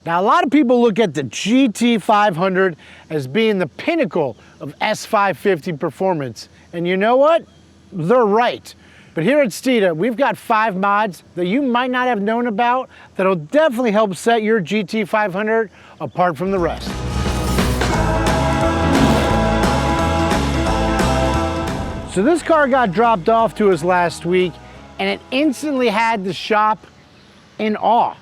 Now, a lot of people look at the GT500 as being the pinnacle of S550 performance. And you know what? They're right. But here at Steeda, we've got 5 mods that you might not have known about that'll definitely help set your GT500 apart from the rest. So this car got dropped off to us last week, and it instantly had the shop in awe.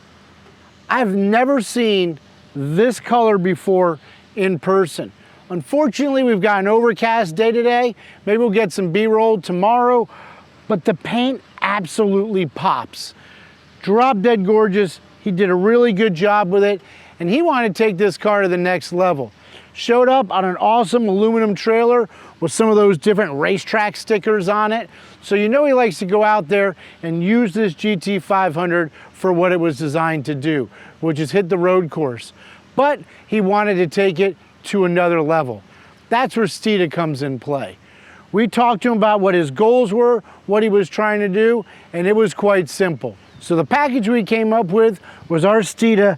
I've never seen this color before in person. Unfortunately, we've got an overcast day today. Maybe we'll get some B-roll tomorrow, but the paint absolutely pops. Drop dead gorgeous. He did a really good job with it, and he wanted to take this car to the next level. Showed up on an awesome aluminum trailer with some of those different racetrack stickers on it. So you know he likes to go out there and use this GT500 for what it was designed to do, which is hit the road course. But he wanted to take it to another level. That's where Steeda comes in play. We talked to him about what his goals were, what he was trying to do, and it was quite simple. So the package we came up with was our Steeda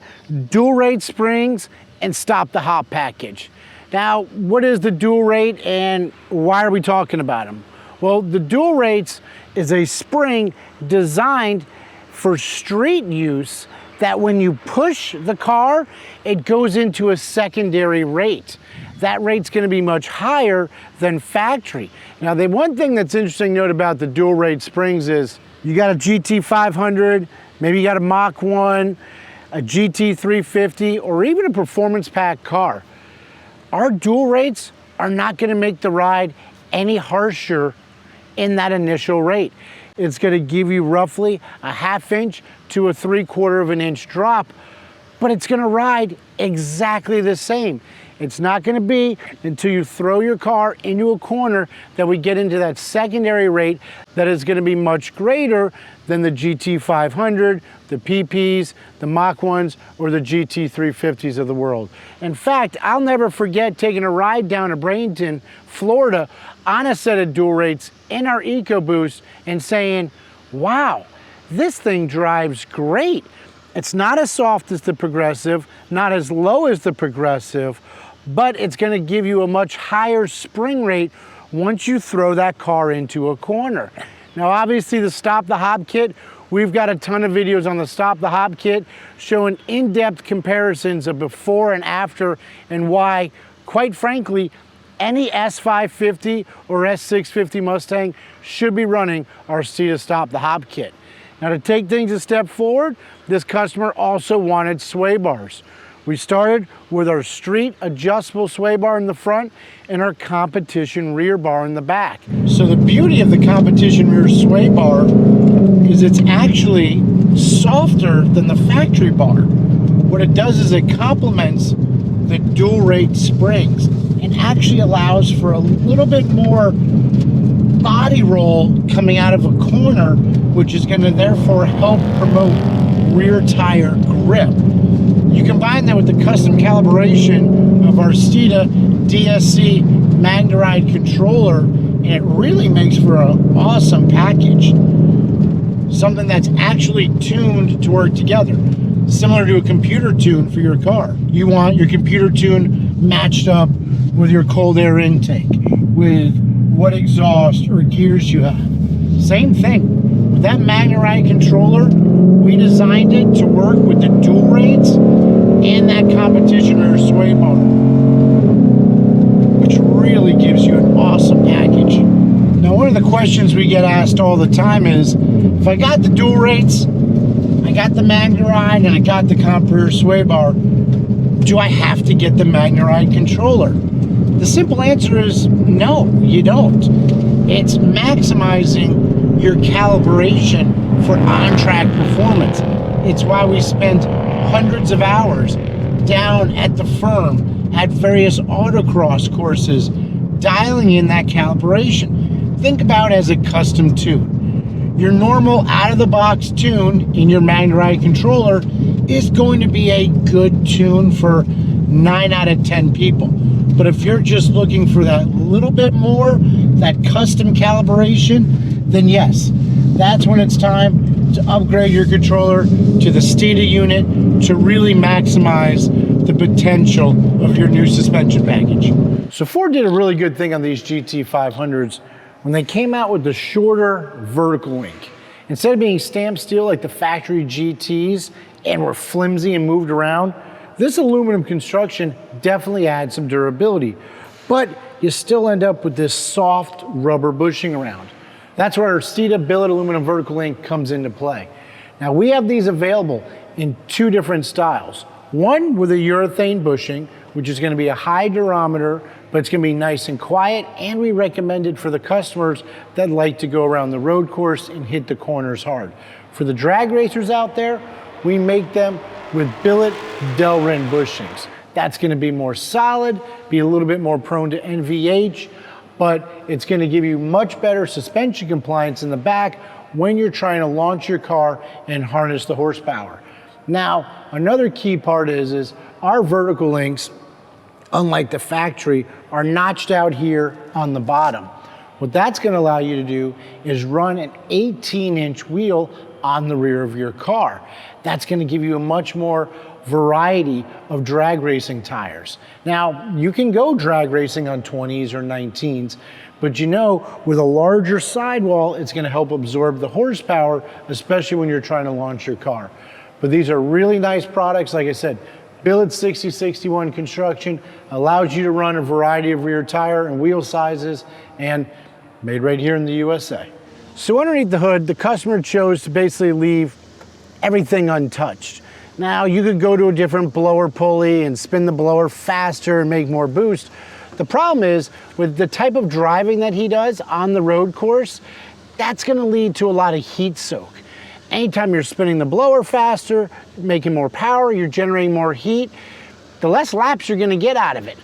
dual rate springs and stop the hop package. Now, what is the dual rate and why are we talking about them? Well, the dual rates is a spring designed for street use that when you push the car, it goes into a secondary rate. That rate's gonna be much higher than factory. Now, the one thing that's interesting to note about the dual rate springs is you got a GT500, maybe you got a Mach 1, a GT350, or even a performance pack car. Our dual rates are not gonna make the ride any harsher in that initial rate. It's gonna give you roughly a 1/2 inch to a 3/4 of an inch drop, but it's gonna ride exactly the same. It's not gonna be until you throw your car into a corner that we get into that secondary rate that is gonna be much greater than the GT500, the PPs, the Mach 1s, or the GT350s of the world. In fact, I'll never forget taking a ride down to Bradenton, Florida, on a set of dual rates in our EcoBoost and saying, wow, this thing drives great. It's not as soft as the Progressive, not as low as the Progressive, but it's gonna give you a much higher spring rate once you throw that car into a corner. Now, obviously the Stop the Hop kit, we've got a ton of videos on the Stop the Hop kit showing in-depth comparisons of before and after and why, quite frankly, any S550 or S650 Mustang should be running our Steeda Stop the Hop kit. Now, to take things a step forward, this customer also wanted sway bars. We started with our street adjustable sway bar in the front and our competition rear bar in the back. So the beauty of the competition rear sway bar is it's actually softer than the factory bar. What it does is it complements the dual rate springs and actually allows for a little bit more body roll coming out of a corner, which is going to therefore help promote rear tire grip. You combine that with the custom calibration of our Steeda DSC Magnaride controller, and it really makes for an awesome package. Something that's actually tuned to work together, similar to a computer tune for your car. You want your computer tune matched up with your cold air intake, with what exhaust or gears you have. Same thing. With that Magnaride controller, we designed it to work with the dual rates and that competition rear sway bar, which really gives you an awesome package. Now, one of the questions we get asked all the time is, if I got the dual rates, I got the Magnaride, and I got the comp rear sway bar, do I have to get the Magnaride controller? The simple answer is no, you don't. It's maximizing your calibration for on-track performance. It's why we spent hundreds of hours down at the firm at various autocross courses dialing in that calibration. Think about it as a custom tune. Your normal out-of-the-box tune in your Magnaride controller is going to be a good tune for 9 out of 10 people. But if you're just looking for that little bit more, that custom calibration, then yes, that's when it's time to upgrade your controller to the Steeda unit to really maximize the potential of your new suspension package. So Ford did a really good thing on these GT500s when they came out with the shorter vertical link. Instead of being stamped steel like the factory GTs and were flimsy and moved around, this aluminum construction definitely adds some durability, but you still end up with this soft rubber bushing around. That's where our Steeda Billet aluminum vertical link comes into play. Now we have these available in two different styles. One with a urethane bushing, which is going to be a high durometer, but it's going to be nice and quiet, and we recommend it for the customers that like to go around the road course and hit the corners hard. For the drag racers out there, we make them with Billet Delrin bushings. That's going to be more solid, be a little bit more prone to NVH, but it's going to give you much better suspension compliance in the back when you're trying to launch your car and harness the horsepower. Now, another key part is our vertical links, unlike the factory, are notched out here on the bottom. What that's going to allow you to do is run an 18-inch wheel on the rear of your car. That's going to give you a much more variety of drag racing tires. Now, you can go drag racing on 20s or 19s, but you know, with a larger sidewall, it's going to help absorb the horsepower, especially when you're trying to launch your car. But these are really nice products. Like I said, Billet 6061 construction allows you to run a variety of rear tire and wheel sizes, and made right here in the USA. So underneath the hood, the customer chose to basically leave everything untouched. Now, you could go to a different blower pulley and spin the blower faster and make more boost. The problem is, with the type of driving that he does on the road course, that's going to lead to a lot of heat soak. Anytime you're spinning the blower faster, making more power, you're generating more heat, the less laps you're going to get out of it.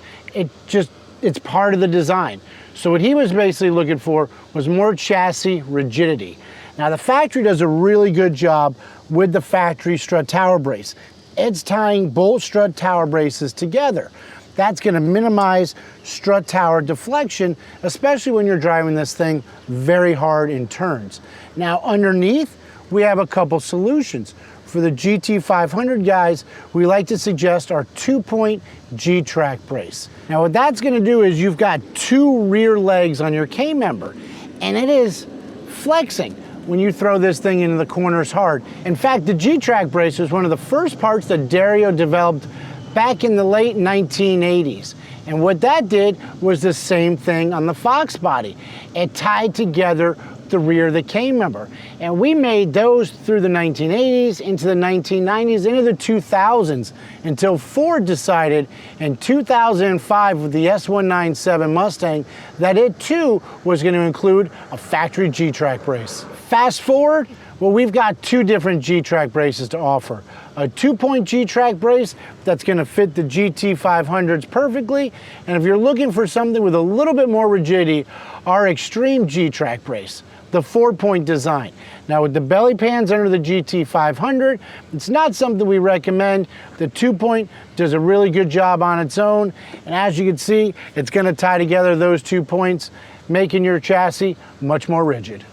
It's part of the design. So what he was basically looking for was more chassis rigidity. Now, the factory does a really good job with the factory strut tower brace. It's tying both strut tower braces together. That's going to minimize strut tower deflection, especially when you're driving this thing very hard in turns. Now, underneath, we have a couple solutions. For the GT500 guys, we like to suggest our 2-point g-trac brace. Now, what that's going to do is you've got two rear legs on your K-member, and it is flexing when you throw this thing into the corners hard. In fact, the g-trac brace was one of the first parts that Dario developed back in the late 1980s. And what that did was the same thing on the Fox body. It tied together the rear of the K-member. And we made those through the 1980s, into the 1990s, into the 2000s, until Ford decided in 2005 with the S197 Mustang that it too was going to include a factory g-trac brace. Fast forward, well, we've got two different g-trac braces to offer. A 2-point g-trac brace that's going to fit the GT500s perfectly, and if you're looking for something with a little bit more rigidity, our extreme g-trac brace, the 4-point design. Now, with the belly pans under the GT500, it's not something we recommend. The 2-point does a really good job on its own, and as you can see, it's going to tie together those 2 points, making your chassis much more rigid.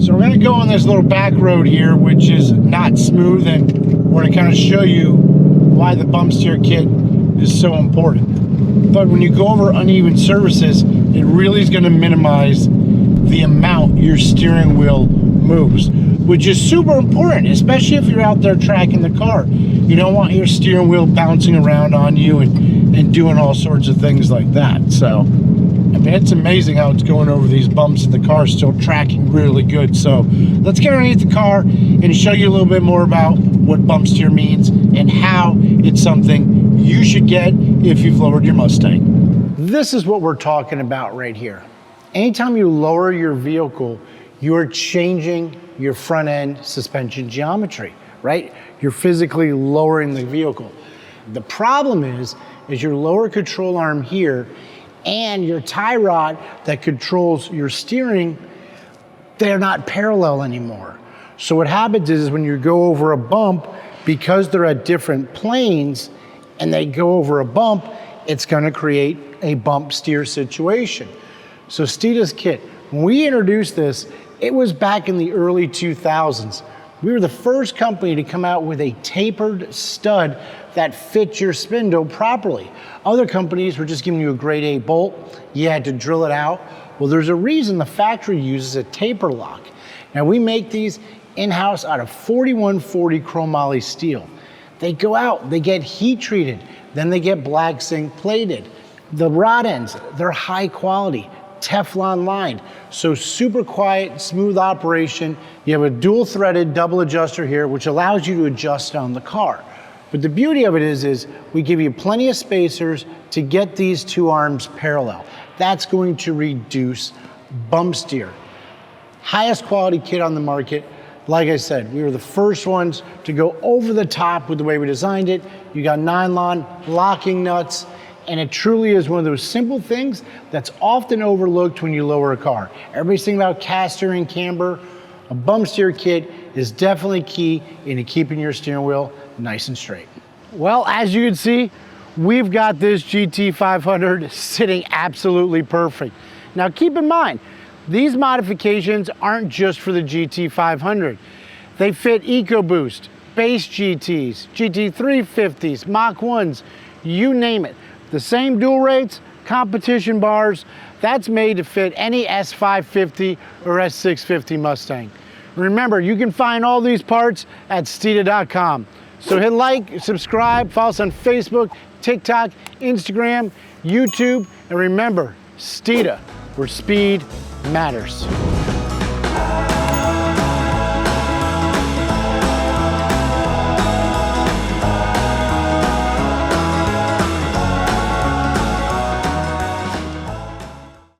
So we're going to go on this little back road here, which is not smooth, and we're going to kind of show you why the bump steer kit is so important. But when you go over uneven surfaces, it really is going to minimize the amount your steering wheel moves, which is super important, especially if you're out there tracking the car. You don't want your steering wheel bouncing around on you and doing all sorts of things like that. So, I mean, it's amazing how it's going over these bumps and the car's still tracking really good. So let's get underneath the car and show you a little bit more about what bump steer means and how it's something you should get if you've lowered your Mustang. This is what we're talking about right here. Anytime you lower your vehicle, you're changing your front end suspension geometry, right? You're physically lowering the vehicle. The problem is your lower control arm here and your tie rod that controls your steering, they're not parallel anymore. So what happens is when you go over a bump, because they're at different planes and they go over a bump, it's gonna create a bump steer situation. So Steeda's kit, when we introduced this, it was back in the early 2000s. We were the first company to come out with a tapered stud that fits your spindle properly. Other companies were just giving you a grade A bolt. You had to drill it out. Well, there's a reason the factory uses a taper lock. Now, we make these in-house out of 4140 chromoly steel. They go out, they get heat treated, then they get black zinc plated. The rod ends, they're high quality, Teflon lined. So super quiet, smooth operation. You have a dual threaded double adjuster here, which allows you to adjust on the car. But the beauty of it is we give you plenty of spacers to get these two arms parallel. That's going to reduce bump steer. Highest quality kit on the market. Like I said, we were the first ones to go over the top with the way we designed it. You got nylon locking nuts, and it truly is one of those simple things that's often overlooked when you lower a car. Everybody's thinking about caster and camber. A bump steer kit is definitely key into keeping your steering wheel nice and straight. Well, as you can see, we've got this GT500 sitting absolutely perfect. Now keep in mind, these modifications aren't just for the GT500. They fit EcoBoost, base GTs, GT350s, Mach 1s, you name it. The same dual rates, competition bars, that's made to fit any S550 or S650 Mustang. Remember, you can find all these parts at Steeda.com. So hit like, subscribe, follow us on Facebook, TikTok, Instagram, YouTube, and remember, Steeda, where speed matters.